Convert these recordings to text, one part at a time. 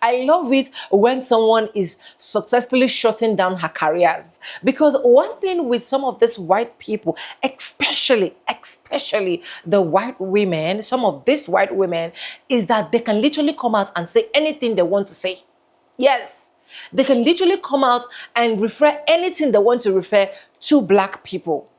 I love it when someone is successfully shutting down her careers, because one thing with some of these white people, especially the white women, some of these white women, is that they can literally come out and say anything they want to say. Yes, they can literally come out and refer anything they want to refer to black people,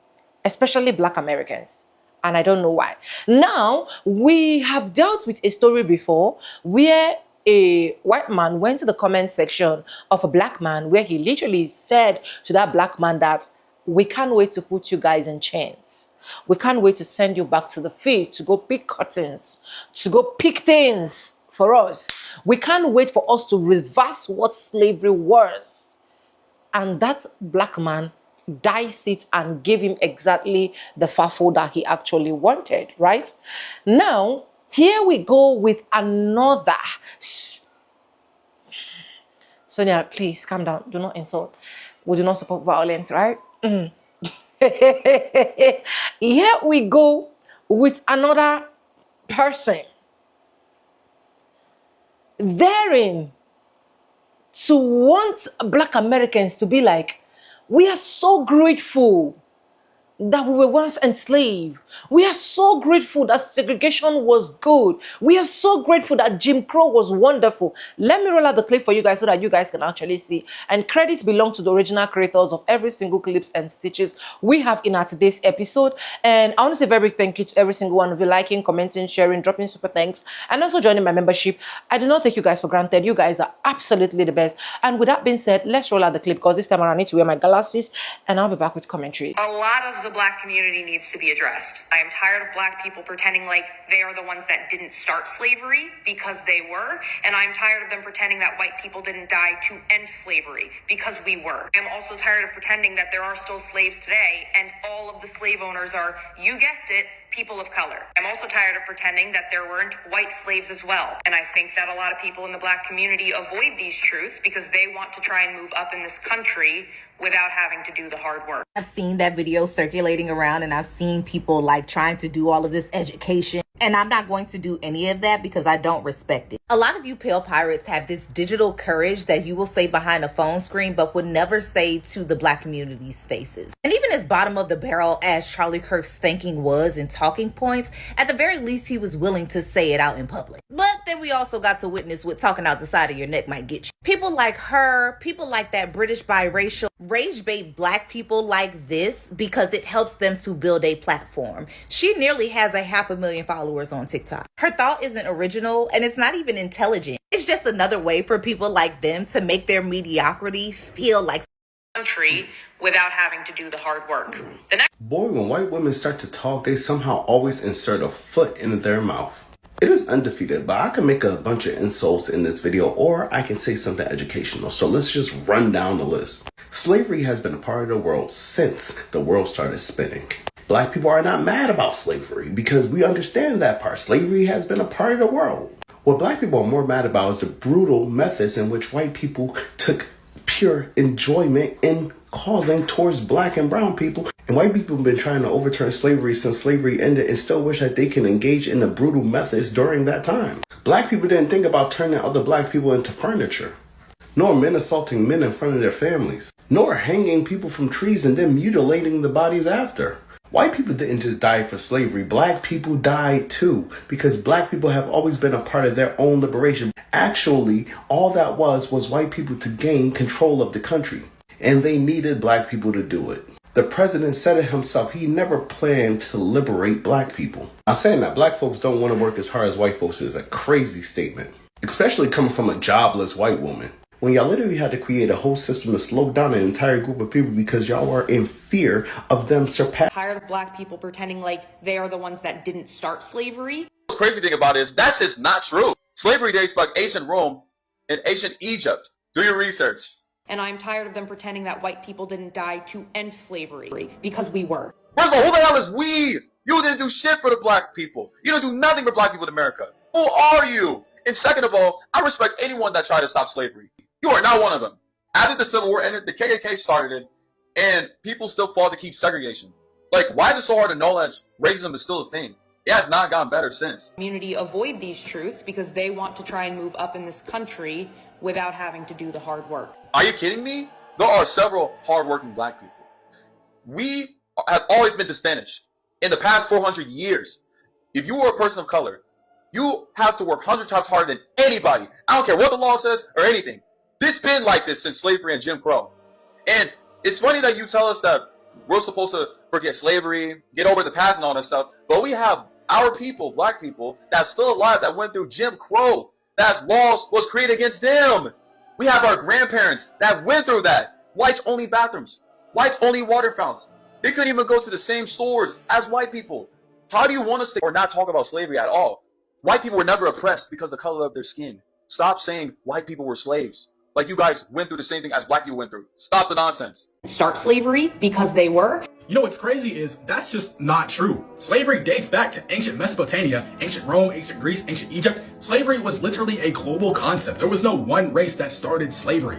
especially black Americans. And I don't know why. Now, we have dealt with a story before where a white man went to the comment section of a black man where he literally said to that black man that we can't wait to put you guys in chains. We can't wait to send you back to the field to go pick cottons, to go pick things for us. We can't wait for us to reverse what slavery was. And that black man diced it and gave him exactly the fafo that he actually wanted, right? Now, here we go with another. Sonia, please calm down. Do not insult. We do not support violence, right? Here we go with another person daring to want black Americans to be like, we are so grateful that we were once enslaved. We are so grateful that segregation was good. We are so grateful that Jim Crow was wonderful. Let me roll out the clip for you guys so that you guys can actually see. And credits belong to the original creators of every single clips and stitches we have in our today's episode. And I want to say a very big thank you to every single one of you liking, commenting, sharing, dropping super thanks, and also joining my membership. I do not take you guys for granted. You guys are absolutely the best. And with that being said, let's roll out the clip because this time around I need to wear my glasses and I'll be back with commentary. A lot of the black community needs to be addressed. I am tired of black people pretending like they are the ones that didn't start slavery because they were, and I'm tired of them pretending that white people didn't die to end slavery because we were. I'm also tired of pretending that there are still slaves today and all of the slave owners are, you guessed it, people of color. I'm also tired of pretending that there weren't white slaves as well. And I think that a lot of people in the black community avoid these truths because they want to try and move up in this country without having to do the hard work. I've seen that video circulating around and I've seen people like trying to do all of this education. And I'm not going to do any of that because I don't respect it. A lot of you pale pirates have this digital courage that you will say behind a phone screen, but would never say to the black community's faces. And even as bottom of the barrel as Charlie Kirk's thinking was in talking points, at the very least he was willing to say it out in public. But then we also got to witness what talking out the side of your neck might get you. People like her, people like that British biracial, rage bait black people like this because it helps them to build a platform. She nearly has 500,000 followers on TikTok. Her thought isn't original and it's not even intelligent. It's just another way for people like them to make their mediocrity feel like country without having to do the hard work. Boy, when white women start to talk, they somehow always insert a foot in their mouth. It is undefeated, but I can make a bunch of insults in this video, or I can say something educational. So let's just run down the list. Slavery has been a part of the world since the world started spinning. Black people are not mad about slavery because we understand that part. Slavery has been a part of the world. What black people are more mad about is the brutal methods in which white people took pure enjoyment in causing towards black and brown people. And white people have been trying to overturn slavery since slavery ended and still wish that they can engage in the brutal methods during that time. Black people didn't think about turning other black people into furniture, nor men assaulting men in front of their families, nor hanging people from trees and then mutilating the bodies after. White people didn't just die for slavery. Black people died too, because black people have always been a part of their own liberation. Actually, all that was white people to gain control of the country, and they needed black people to do it. The president said it himself. He never planned to liberate black people. Now, saying that black folks don't want to work as hard as white folks is a crazy statement, especially coming from a jobless white woman. When y'all literally had to create a whole system to slow down an entire group of people because y'all were in fear of them surpassing. Tired of black people pretending like they are the ones that didn't start slavery. The crazy thing about it is that's just not true. Slavery dates back ancient Rome and ancient Egypt. Do your research. And I'm tired of them pretending that white people didn't die to end slavery because we were. First of all, who the hell is we? You didn't do shit for the black people. You didn't do nothing for black people in America. Who are you? And second of all, I respect anyone that tried to stop slavery. You are not one of them. After the Civil War ended, the KKK started it, and people still fought to keep segregation. Like, why is it so hard to know that racism is still a thing? It has not gotten better since. Community avoid these truths because they want to try and move up in this country without having to do the hard work. Are you kidding me? There are several hardworking black people. We have always been disadvantaged in the past 400 years. If you were a person of color, you have to work 100 times harder than anybody. I don't care what the law says or anything. It's been like this since slavery and Jim Crow. And it's funny that you tell us that we're supposed to forget slavery, get over the past and all that stuff, but we have our people, black people, that's still alive, that went through Jim Crow, that laws was created against them. We have our grandparents that went through that. Whites only bathrooms, whites only water fountains. They couldn't even go to the same stores as white people. How do you want us to or not talk about slavery at all? White people were never oppressed because of the color of their skin. Stop saying white people were slaves. Like you guys went through the same thing as black people went through. Stop the nonsense. Start slavery because they were. You know what's crazy is that's just not true. Slavery dates back to ancient Mesopotamia, ancient Rome, ancient Greece, ancient Egypt. Slavery was literally a global concept. There was no one race that started slavery.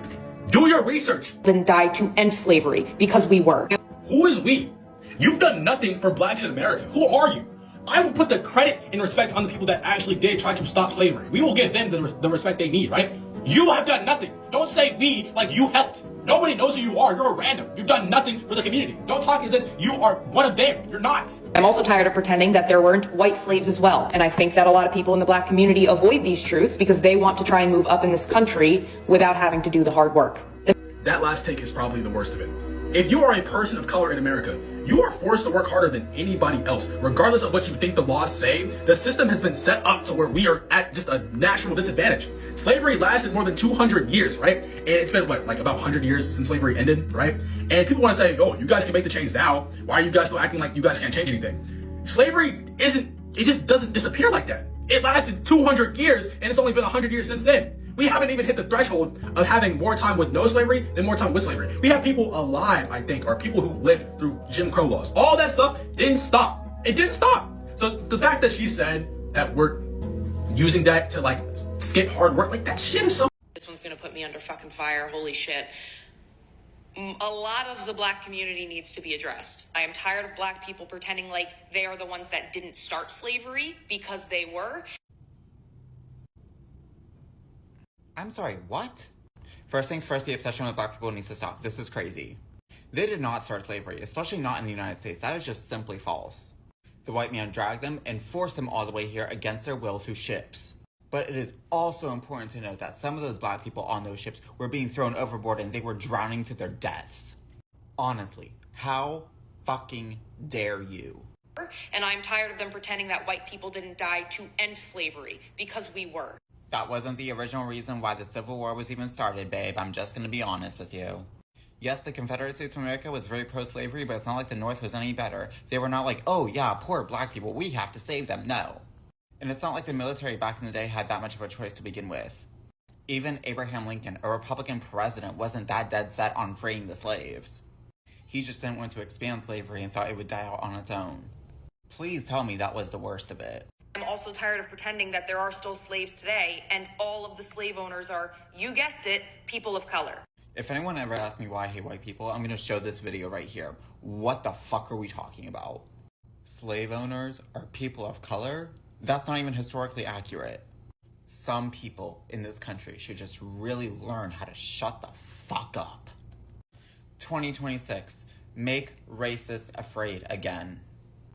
Do your research. Didn't die to end slavery because we were. Who is we? You've done nothing for blacks in America. Who are you? I will put the credit and respect on the people that actually did try to stop slavery. We will give them the respect they need, right? You have done nothing. Don't say we like you helped. Nobody knows who you are. You're a random. You've done nothing for the community. Don't talk as if you are one of them. You're not. I'm also tired of pretending that there weren't white slaves as well. And I think that a lot of people in the black community avoid these truths because they want to try and move up in this country without having to do the hard work. That last take is probably the worst of it. If you are a person of color in America, you are forced to work harder than anybody else. Regardless of what you think the laws say, the system has been set up to where we are at just a national disadvantage. Slavery lasted more than 200 years, right? And it's been what, like about 100 years since slavery ended, right? And people want to say, oh, you guys can make the change now. Why are you guys still acting like you guys can't change anything? Slavery it just doesn't disappear like that. It lasted 200 years and it's only been 100 years since then. We haven't even hit the threshold of having more time with no slavery than more time with slavery. We have people alive, I think, or people who lived through Jim Crow laws. All that stuff didn't stop. It didn't stop. So the fact that she said that we're using that to like skip hard work, like that shit is so. This one's gonna put me under fucking fire. Holy shit. A lot of the black community needs to be addressed. I am tired of black people pretending like they are the ones that didn't start slavery because they were. I'm sorry, what? First things first, the obsession with black people needs to stop. This is crazy. They did not start slavery, especially not in the United States. That is just simply false. The white man dragged them and forced them all the way here against their will through ships. But it is also important to note that some of those black people on those ships were being thrown overboard and they were drowning to their deaths. Honestly, how fucking dare you? And I'm tired of them pretending that white people didn't die to end slavery because we were. That wasn't the original reason why the Civil War was even started, babe. I'm just gonna be honest with you. Yes, the Confederate States of America was very pro-slavery, but it's not like the North was any better. They were not like, oh yeah, poor black people, we have to save them. No. And it's not like the military back in the day had that much of a choice to begin with. Even Abraham Lincoln, a Republican president, wasn't that dead set on freeing the slaves. He just didn't want to expand slavery and thought it would die out on its own. Please tell me that was the worst of it. I'm also tired of pretending that there are still slaves today, and all of the slave owners are, you guessed it, people of color. If anyone ever asks me why I hate white people, I'm gonna show this video right here. What the fuck are we talking about? Slave owners are people of color? That's not even historically accurate. Some people in this country should just really learn how to shut the fuck up. 2026, make racists afraid again.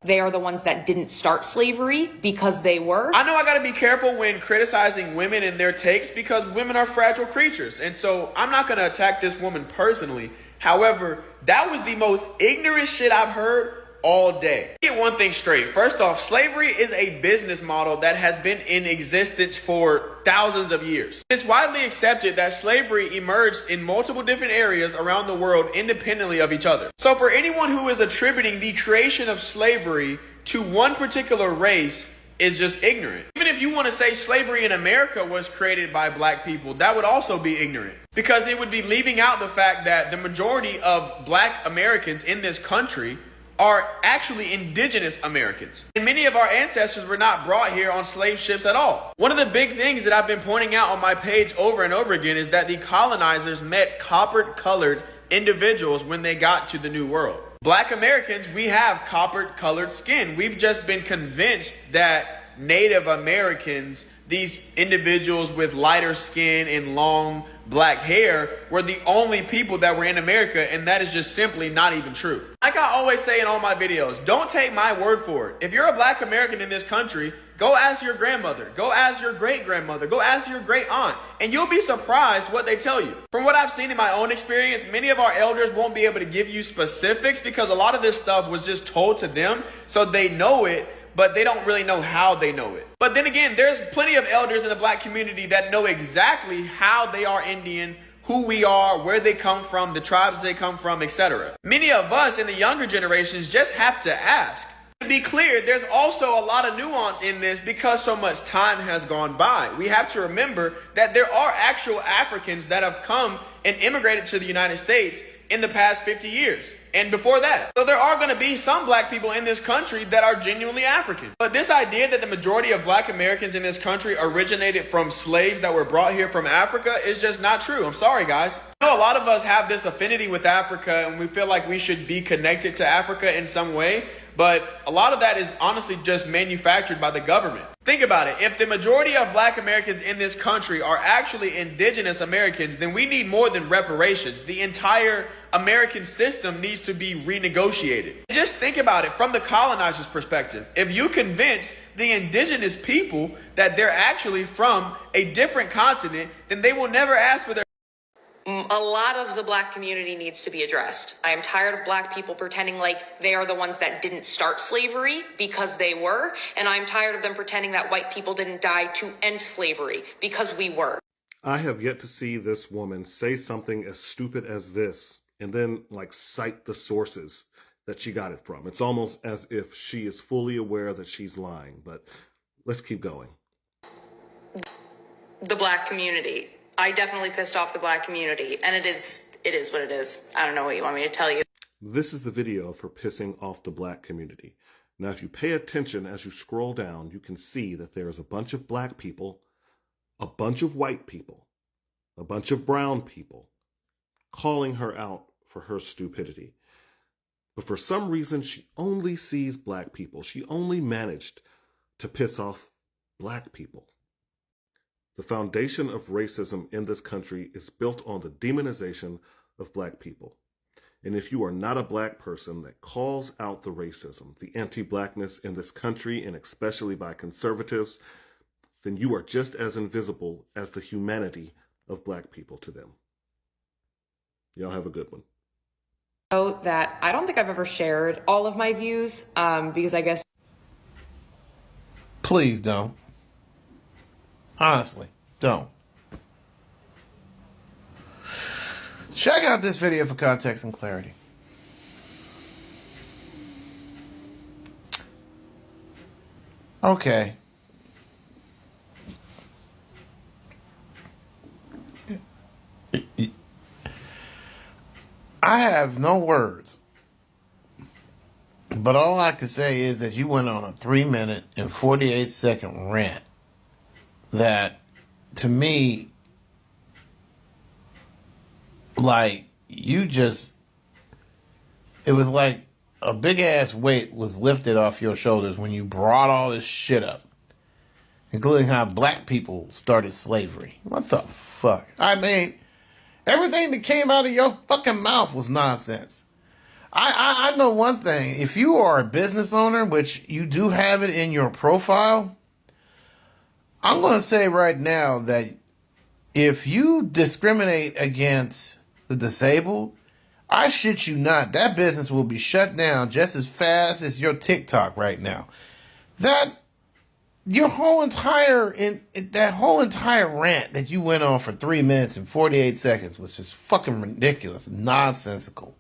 They are the ones that didn't start slavery because they were. I know I gotta be careful when criticizing women and their takes because women are fragile creatures. And so I'm not gonna attack this woman personally. However, that was the most ignorant shit I've heard all day. Get one thing straight. First off, slavery is a business model that has been in existence for thousands of years. It's widely accepted that slavery emerged in multiple different areas around the world independently of each other. So for anyone who is attributing the creation of slavery to one particular race is just ignorant. Even if you want to say slavery in America was created by black people, that would also be ignorant. Because it would be leaving out the fact that the majority of black Americans in this country are actually indigenous Americans. And many of our ancestors were not brought here on slave ships at all. One of the big things that I've been pointing out on my page over and over again is that the colonizers met copper-colored individuals when they got to the New World. Black Americans, we have copper-colored skin. We've just been convinced that Native Americans, these individuals with lighter skin and long black hair, were the only people that were in America, and that is just simply not even true. Like I always say in all my videos, don't take my word for it. If you're a Black American in this country, go ask your grandmother, go ask your great-grandmother, go ask your great-aunt, and you'll be surprised what they tell you. From what I've seen in my own experience, many of our elders won't be able to give you specifics because a lot of this stuff was just told to them, so they know it, but they don't really know how they know it. But then again, there's plenty of elders in the Black community that know exactly how they are Indian, who we are, where they come from, the tribes they come from, etc. Many of us in the younger generations just have to ask. To be clear, there's also a lot of nuance in this because so much time has gone by. We have to remember that there are actual Africans that have come and immigrated to the United States in the past 50 years. And before that. So there are going to be some Black people in this country that are genuinely African. But this idea that the majority of Black Americans in this country originated from slaves that were brought here from Africa is just not true. I'm sorry, guys. I know a lot of us have this affinity with Africa and we feel like we should be connected to Africa in some way. But a lot of that is honestly just manufactured by the government. Think about it. If the majority of Black Americans in this country are actually Indigenous Americans, then we need more than reparations. The entire American system needs to be renegotiated. Just think about it from the colonizer's perspective. If you convince the indigenous people that they're actually from a different continent, then they will never ask for their A lot of the Black community needs to be addressed. I am tired of Black people pretending like they are the ones that didn't start slavery because they were, and I'm tired of them pretending that white people didn't die to end slavery because we were. I have yet to see this woman say something as stupid as this and then cite the sources that she got it from. It's almost as if she is fully aware that she's lying, but let's keep going. The Black community. I definitely pissed off the Black community, and it is what it is. I don't know what you want me to tell you. This is the video for pissing off the Black community. Now, if you pay attention as you scroll down, you can see that there is a bunch of Black people, a bunch of white people, a bunch of brown people calling her out for her stupidity. But for some reason, she only sees Black people. She only managed to piss off Black people. The foundation of racism in this country is built on the demonization of Black people. And if you are not a Black person that calls out the racism, the anti-Blackness in this country, and especially by conservatives, then you are just as invisible as the humanity of Black people to them. Y'all have a good one. That I don't think I've ever shared all of my views because I guess. Please don't. Honestly, don't. Check out this video for context and clarity. Okay. I have no words. But all I can say is that you went on a 3-minute and 48-second rant that, to me, it was like a big-ass weight was lifted off your shoulders when you brought all this shit up, including how Black people started slavery. What the fuck? I mean, everything that came out of your fucking mouth was nonsense. I know one thing. If you are a business owner, which you do have it in your profile, I'm going to say right now that if you discriminate against the disabled, I shit you not, that business will be shut down just as fast as your TikTok right now. That whole entire rant that you went on for 3 minutes and 48 seconds was just fucking ridiculous, nonsensical.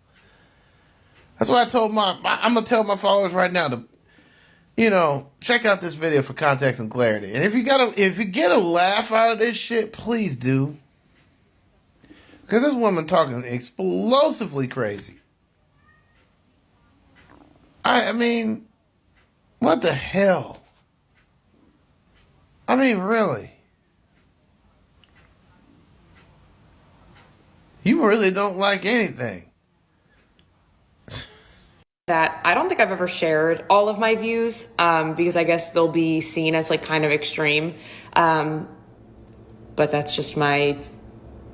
That's why I'm going to tell my followers right now to, check out this video for context and clarity. And if you get a laugh out of this shit, please do. Because this woman talking explosively crazy. I mean, what the hell? I mean, really? You really don't like anything. that I don't think I've ever shared all of my views because I guess they'll be seen as like kind of extreme. But that's just my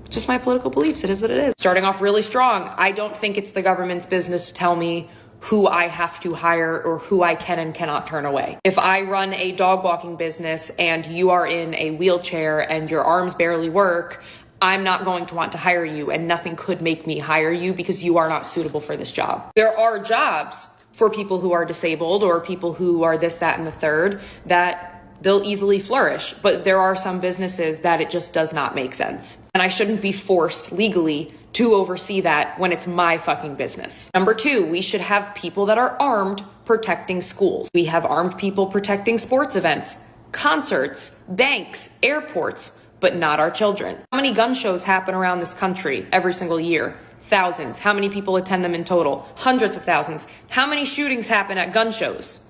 political beliefs. It is what it is. Starting off really strong, I don't think it's the government's business to tell me who I have to hire or who I can and cannot turn away. If I run a dog walking business and you are in a wheelchair and your arms barely work, I'm not going to want to hire you, and nothing could make me hire you because you are not suitable for this job. There are jobs for people who are disabled or people who are this, that, and the third that they'll easily flourish. But there are some businesses that it just does not make sense. And I shouldn't be forced legally to oversee that when it's my fucking business. Number two, we should have people that are armed protecting schools. We have armed people protecting sports events, concerts, banks, airports, but not our children. How many gun shows happen around this country every single year? Thousands. How many people attend them in total? Hundreds of thousands. How many shootings happen at gun shows?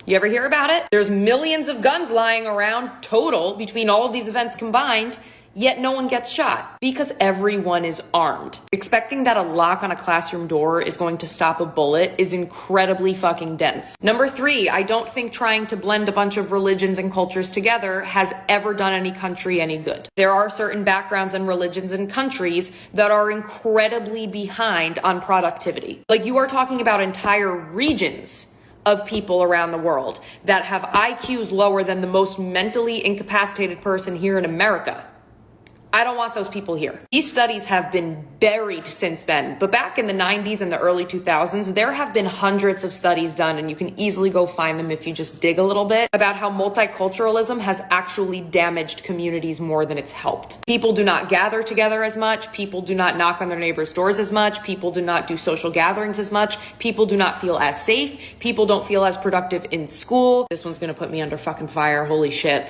You ever hear about it? There's millions of guns lying around total between all of these events combined, yet no one gets shot because everyone is armed. Expecting that a lock on a classroom door is going to stop a bullet is incredibly fucking dense. Number three, I don't think trying to blend a bunch of religions and cultures together has ever done any country any good. There are certain backgrounds and religions and countries that are incredibly behind on productivity. Like, you are talking about entire regions of people around the world that have IQs lower than the most mentally incapacitated person here in America. I don't want those people here. These studies have been buried since then, but back in the 90s and the early 2000s, there have been hundreds of studies done, and you can easily go find them if you just dig a little bit, about how multiculturalism has actually damaged communities more than it's helped. People do not gather together as much. People do not knock on their neighbors' doors as much. People do not do social gatherings as much. People do not feel as safe. People don't feel as productive in school. This one's gonna put me under fucking fire. Holy shit.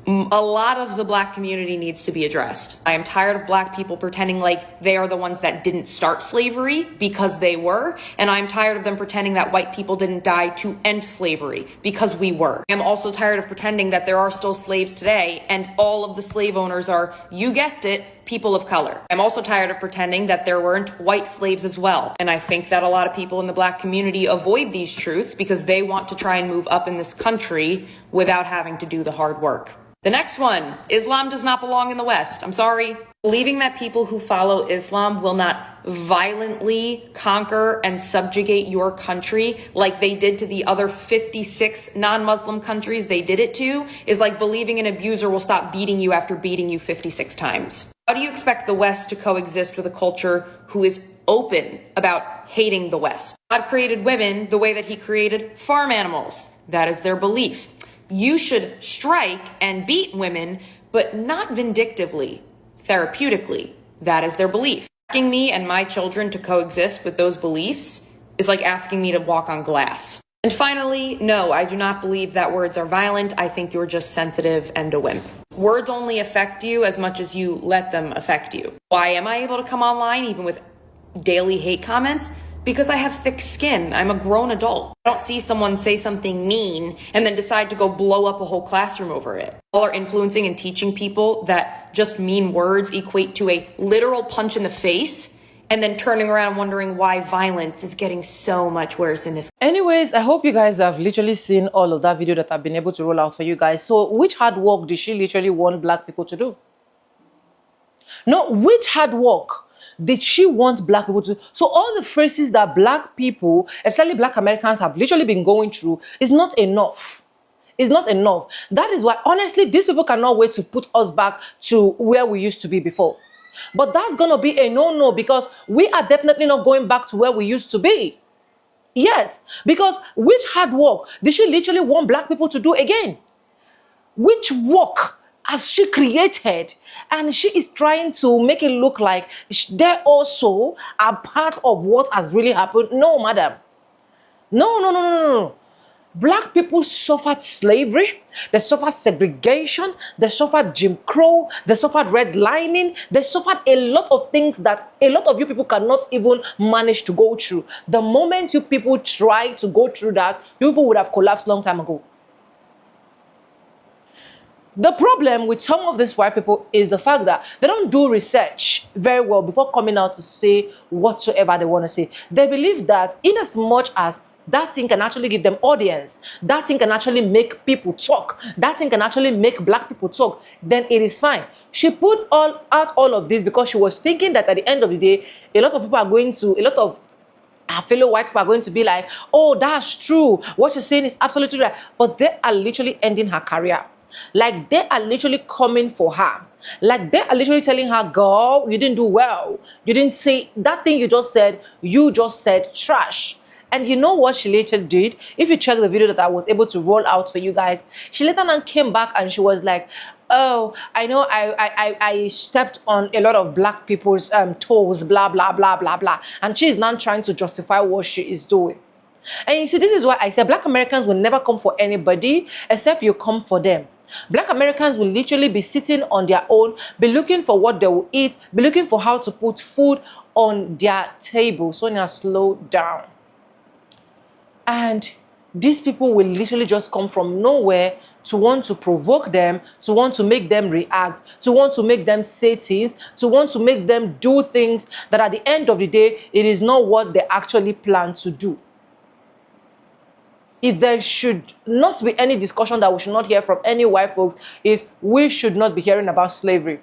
A lot of the black community needs to be addressed. I am tired of black people pretending like they are the ones that didn't start slavery because they were, and I'm tired of them pretending that white people didn't die to end slavery because we were. I'm also tired of pretending that there are still slaves today and all of the slave owners are, you guessed it, people of color. I'm also tired of pretending that there weren't white slaves as well. And I think that a lot of people in the black community avoid these truths because they want to try and move up in this country without having to do the hard work. The next one, Islam does not belong in the West. I'm sorry. Believing that people who follow Islam will not violently conquer and subjugate your country like they did to the other 56 non-Muslim countries they did it to is like believing an abuser will stop beating you after beating you 56 times. How do you expect the West to coexist with a culture who is open about hating the West? God created women the way that he created farm animals. That is their belief. You should strike and beat women, but not vindictively, therapeutically. That is their belief. Asking me and my children to coexist with those beliefs is like asking me to walk on glass. And finally, no, I do not believe that words are violent. I think you're just sensitive and a wimp. Words only affect you as much as you let them affect you. Why am I able to come online even with daily hate comments? Because I have thick skin. I'm a grown adult. I don't see someone say something mean and then decide to go blow up a whole classroom over it. All are influencing and teaching people that just mean words equate to a literal punch in the face and then turning around wondering why violence is getting so much worse in this. Anyways, I hope you guys have literally seen all of that video that I've been able to roll out for you guys. So which hard work did she literally want black people to do? No, which hard work did she want black people to? So all the phrases that black people, especially black Americans, have literally been going through is not enough. It's not enough. That is why, honestly, these people cannot wait to put us back to where we used to be before. But that's going to be a no-no because we are definitely not going back to where we used to be. Yes, because which hard work did she literally want black people to do again? Which work has she created? And she is trying to make it look like they also are part of what has really happened. No, madam. No. Black people suffered slavery, they suffered segregation, they suffered Jim Crow, they suffered redlining, they suffered a lot of things that a lot of you people cannot even manage to go through. The moment you people try to go through that, you people would have collapsed long time ago. The problem with some of these white people is the fact that they don't do research very well before coming out to say whatsoever they want to say. They believe that in as much as that thing can actually give them audience, that thing can actually make people talk, that thing can actually make black people talk, then it is fine. She put out all of this because she was thinking that at the end of the day, a lot of our fellow white people are going to be like, oh, that's true. What you're saying is absolutely right. But they are literally ending her career. Like, they are literally coming for her. Like, they are literally telling her, girl, you didn't do well. You didn't say that thing you just said trash. And you know what she later did? If you check the video that I was able to roll out for you guys, she later on came back and she was like, oh, I know I stepped on a lot of black people's toes, blah, blah, blah, blah, blah. And she's now trying to justify what she is doing. And you see, this is why I said black Americans will never come for anybody except you come for them. Black Americans will literally be sitting on their own, be looking for what they will eat, be looking for how to put food on their table. Sonia, slow down. And these people will literally just come from nowhere to want to provoke them, to want to make them react, to want to make them say things, to want to make them do things that at the end of the day, it is not what they actually plan to do. If there should not be any discussion that we should not hear from any white folks, is we should not be hearing about slavery.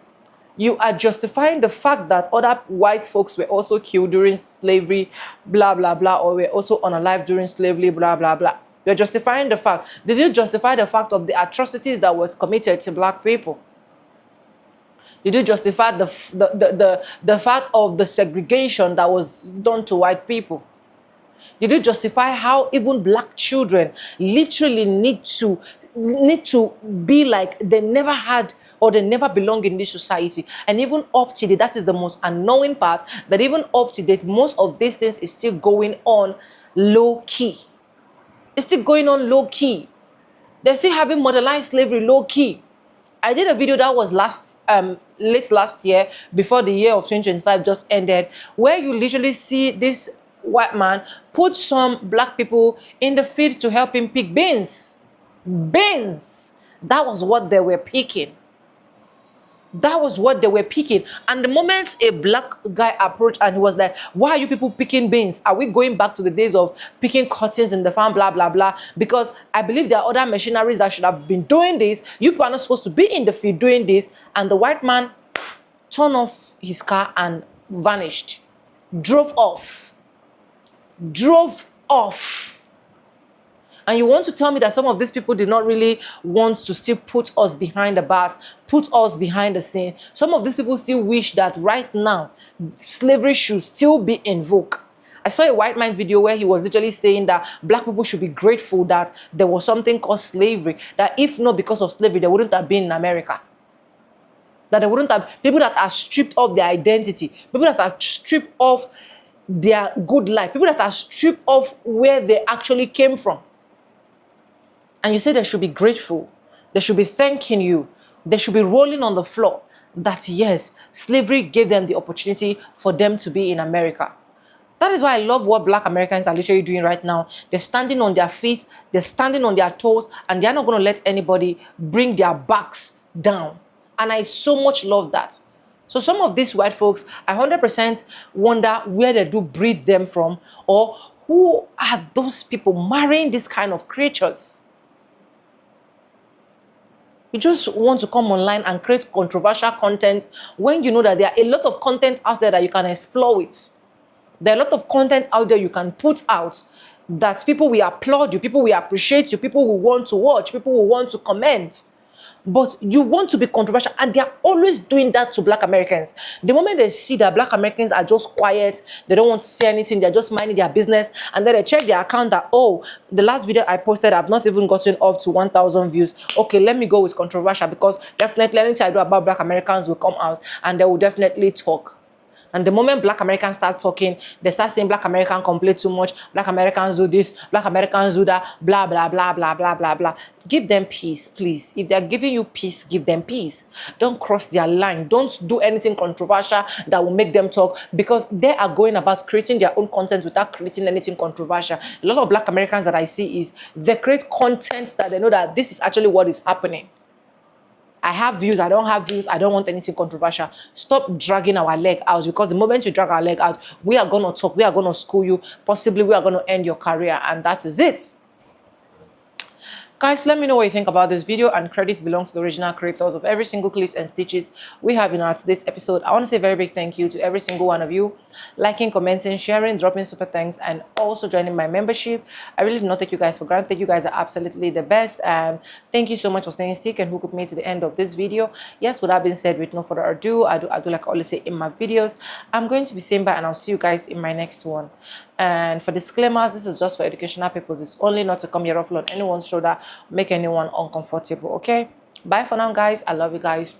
You are justifying the fact that other white folks were also killed during slavery, blah, blah, blah, or were also unalive during slavery, blah, blah, blah. You're justifying the fact. Did you justify the fact of the atrocities that was committed to black people? Did you justify the fact of the segregation that was done to white people? Did you justify how even black children literally need to be like they never had or they never belong in this society? And even up to date, that is the most annoying part, that even up to date, most of these things is still going on low key. It's still going on low key. They're still having modernized slavery low key. I did a video that was late last year, before the year of 2025 just ended, where you literally see this white man put some black people in the field to help him pick beans. Beans. That was what they were picking. That was what they were picking. And the moment a black guy approached and he was like, why are you people picking beans? Are we going back to the days of picking cottons in the farm, blah, blah, blah? Because I believe there are other machineries that should have been doing this. You people are not supposed to be in the field doing this. And the white man turned off his car and vanished. Drove off. And you want to tell me that some of these people did not really want to still put us behind the bars, put us behind the scene. Some of these people still wish that right now, slavery should still be in vogue. I saw a white man video where he was literally saying that black people should be grateful that there was something called slavery, that if not because of slavery, they wouldn't have been in America. That they wouldn't have, people that are stripped of their identity, people that are stripped of their good life, people that are stripped of where they actually came from. And you say they should be grateful. They should be thanking you. They should be rolling on the floor that, yes, slavery gave them the opportunity for them to be in America. That is why I love what black Americans are literally doing right now. They're standing on their feet, they're standing on their toes, and they're not going to let anybody bring their backs down. And I so much love that. So some of these white folks, I 100% wonder where they do breed them from, or who are those people marrying these kind of creatures? You just want to come online and create controversial content when you know that there are a lot of content out there that you can exploit. There are a lot of content out there you can put out that people will applaud you, people will appreciate you, people will want to watch, people will want to comment. But you want to be controversial, and they are always doing that to black Americans. The moment they see that black Americans are just quiet, they don't want to say anything, they're just minding their business, and then they check their account that, oh, the last video I posted, I've not even gotten up to 1,000 views. Okay, let me go with controversial, because definitely anything I do about black Americans will come out, and they will definitely talk. And the moment black Americans start talking, they start saying black Americans complain too much, black Americans do this, black Americans do that, blah, blah, blah, blah, blah, blah, blah. Give them peace, please. If they're giving you peace, give them peace. Don't cross their line. Don't do anything controversial that will make them talk, because they are going about creating their own content without creating anything controversial. A lot of black Americans that I see is they create content that they know that this is actually what is happening. I have views, I don't have views, I don't want anything controversial. Stop dragging our leg out, because the moment you drag our leg out, we are going to talk, we are going to school you, possibly we are going to end your career, and that is it. Guys, let me know what you think about this video, and credit belongs to the original creators of every single clips and stitches we have in our today's episode. I want to say a very big thank you to every single one of you, liking, commenting, sharing, dropping super thanks, and also joining my membership. I really do not take you guys for granted. You guys are absolutely the best, and thank you so much for staying stick and hook with me to the end of this video. Yes, with that being said, with no further ado, I do like I always say in my videos, I'm going to be saying bye, and I'll see you guys in my next one. And for disclaimers, this is just for educational purposes only, not to come here ruffle on anyone's shoulder, make anyone uncomfortable. Okay, bye for now, guys. I love you guys.